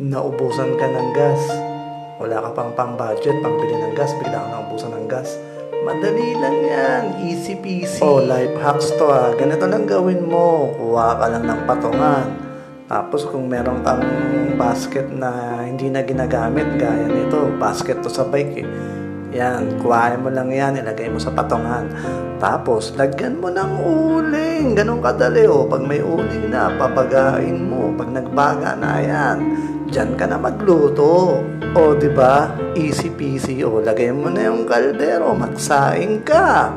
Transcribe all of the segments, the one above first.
Naubusan ka ng gas. Wala ka pang budget, pambili ng gas, bigla ka naubusan ng gas. Madali lang yan, easy peasy. Oh, life hacks to ha. Ganito lang gawin mo. Kuha ka lang ng patungan. Tapos kung meron kang basket na hindi na ginagamit, gaya nito, basket to sa bike eh. Yan, kuhain mo lang yan, ilagay mo sa patungan. Tapos, lagyan mo ng uling. Ganun kadali oh. Pag may uling na, papagain mo. Pag nagbaga na yan, diyan ka na magluto. O, di ba? Easy peasy. O, lagay mo na yung kaldero, magsaing ka.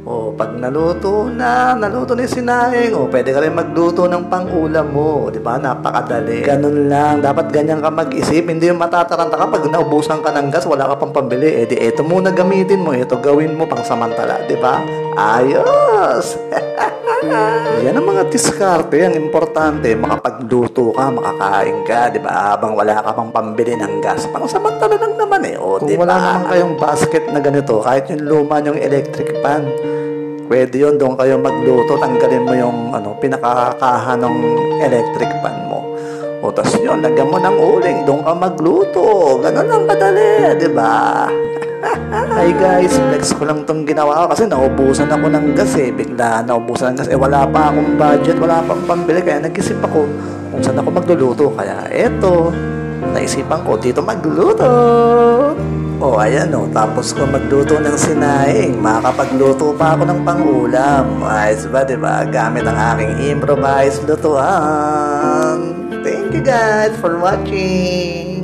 O, pag naluto na yung sinaing, o, pwede ka rin magluto ng pang-ulam mo. Di ba? Napakadali. Ganun lang. Dapat ganyan ka mag-isip. Hindi yung matataranta ka pag naubusan ka ng gas, wala ka pang pambili. Eh, di, eto muna gamitin mo. Ito gawin mo pang samantala. Di ba? Ayos! Yan ang mga diskarte. Ang importante, makapagluto ka, makakain ka, di ba? Habang wala ka pang pambili ng gas. Pang samantala lang naman eh. O, kung wala naman kayong basket na ganito, kahit yung luma yung electric pan, pwede yun, doon kayo magluto, tanggalin mo yung pinakakaha ng electric pan mo. O, tas yun, lagyan mo ng uling, doon ka magluto. Ganun lang kadali, di ba? Hi guys, flex ko lang itong ginawa ko kasi naubusan ako ng gas eh. Bigla naubusan ng gas. Eh, wala pa akong budget, wala pang pambili. Kaya nag-isip ako kung saan ako magluluto. Kaya eto, naisipan ko dito magluto. Oh, ayan oh. Tapos kung magluto ng sinaing, makakapagluto pa ako ng pang-ulam. Ayos ba, diba? Gamit ang aking improvised lutuan. Thank you guys for watching.